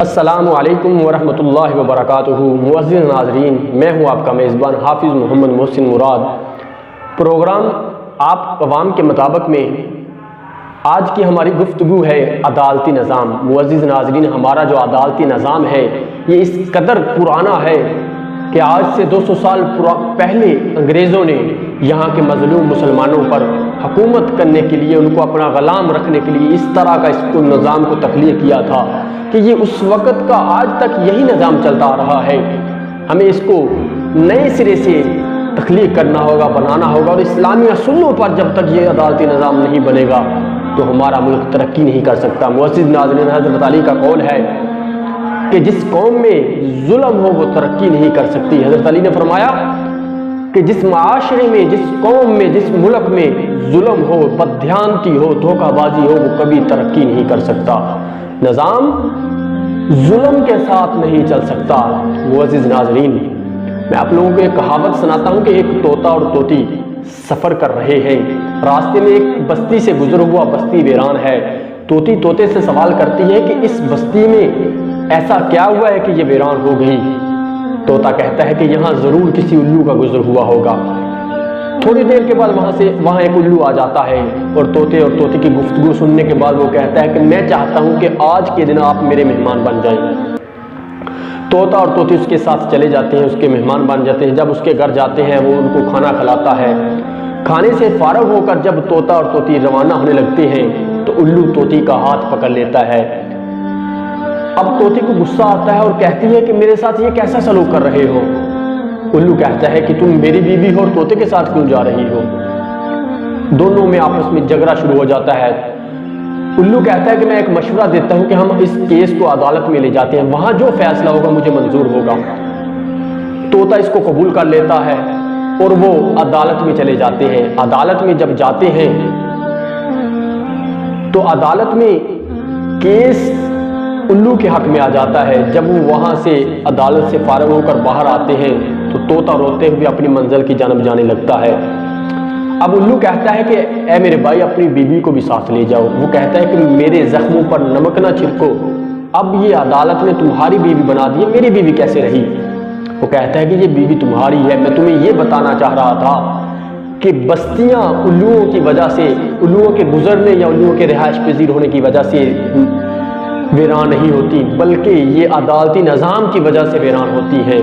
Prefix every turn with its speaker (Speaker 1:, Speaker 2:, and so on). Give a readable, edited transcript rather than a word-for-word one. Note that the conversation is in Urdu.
Speaker 1: السلام علیکم ورحمۃ اللہ وبرکاتہ۔ معزز ناظرین، میں ہوں آپ کا میزبان حافظ محمد محسن مراد۔ پروگرام آپ عوام کے مطابق میں آج کی ہماری گفتگو ہے عدالتی نظام۔ معزز ناظرین، ہمارا جو عدالتی نظام ہے یہ اس قدر پرانا ہے کہ آج سے 200 سال پہلے انگریزوں نے یہاں کے مظلوم مسلمانوں پر حکومت کرنے کے لیے، ان کو اپنا غلام رکھنے کے لیے اس طرح کا اس کو نظام کو تخلیق کیا تھا کہ یہ اس وقت کا آج تک یہی نظام چلتا آ رہا ہے۔ ہمیں اس کو نئے سرے سے تخلیق کرنا ہوگا، بنانا ہوگا، اور اسلامی اصولوں پر جب تک یہ عدالتی نظام نہیں بنے گا تو ہمارا ملک ترقی نہیں کر سکتا۔ معزز ناظرین، حضرت علی کا قول ہے کہ جس قوم میں ظلم ہو وہ ترقی نہیں کر سکتی۔ حضرت علی نے فرمایا کہ جس معاشرے میں، جس قوم میں، جس ملک میں ظلم ہو، بددھیانتی ہو، دھوکہ بازی ہو، وہ کبھی ترقی نہیں کر سکتا۔ نظام ظلم کے ساتھ نہیں چل سکتا۔ معزز ناظرین، میں آپ لوگوں کو ایک کہاوت سناتا ہوں کہ ایک طوطا اور طوطی سفر کر رہے ہیں۔ راستے میں ایک بستی سے گزر ہوا، بستی ویران ہے۔ طوطی طوطے سے سوال کرتی ہے کہ اس بستی میں ایسا کیا ہوا ہے کہ یہ ویران ہو گئی؟ طوطا کہتا ہے کہ یہاں ضرور کسی الو کا گزر ہوا ہوگا۔ تھوڑی دیر کے بعد وہاں ایک الو آ جاتا ہے، اور طوطے اور طوطی کی گفتگو سننے کے بعد وہ کہتا ہے کہ میں چاہتا ہوں کہ آج کے دن آپ میرے مہمان بن جائیں۔ طوطا اور طوطی اس کے ساتھ چلے جاتے ہیں، اس کے مہمان بن جاتے ہیں۔ جب اس کے گھر جاتے ہیں وہ ان کو کھانا کھلاتا ہے۔ کھانے سے فارغ ہو کر جب طوطا اور طوطی روانہ ہونے لگتے ہیں تو الو طوطی کا ہاتھ پکڑ لیتا ہے۔ اب طوطی کو غصہ آتا ہے اور کہتی ہے کہ میرے ساتھ یہ کیسا سلوک کر رہے ہو؟ الو کہتا ہے کہ تم میری بیوی ہو اور طوطے کے ساتھ کیوں جا رہی ہو؟ دونوں میں آپس میں جھگڑا شروع ہو جاتا ہے۔ الو کہتا ہے کہ میں ایک مشورہ دیتا ہوں کہ ہم اس کیس کو عدالت میں لے جاتے ہیں، وہاں جو فیصلہ ہوگا مجھے منظور ہوگا۔ طوطا اس کو قبول کر لیتا ہے اور وہ عدالت میں چلے جاتے ہیں۔ عدالت میں جب جاتے ہیں تو عدالت میں کیس الو کے حق میں آ جاتا ہے۔ جب وہ وہاں سے عدالت سے فارغ ہو کر باہر آتے ہیں تو طوطا روتے ہوئے اپنی منزل کی جانب جانے لگتا ہے۔ اب الو کہتا ہے کہ اے میرے بھائی، اپنی بیوی کو بھی ساتھ لے جاؤ۔ وہ کہتا ہے کہ میرے زخموں پر نمک نہ چھڑکو، اب یہ عدالت نے تمہاری بیوی بنا دی ہے، میری بیوی کیسے رہی؟ وہ کہتا ہے کہ یہ بیوی تمہاری ہے، میں تمہیں یہ بتانا چاہ رہا تھا کہ بستیاں الوؤں کی وجہ سے، الوؤں کے گزرنے یا الوؤں کے رہائش پذیر ہونے کی وجہ سے ویران نہیں ہوتی، بلکہ یہ عدالتی نظام کی وجہ سے ویران ہوتی ہیں۔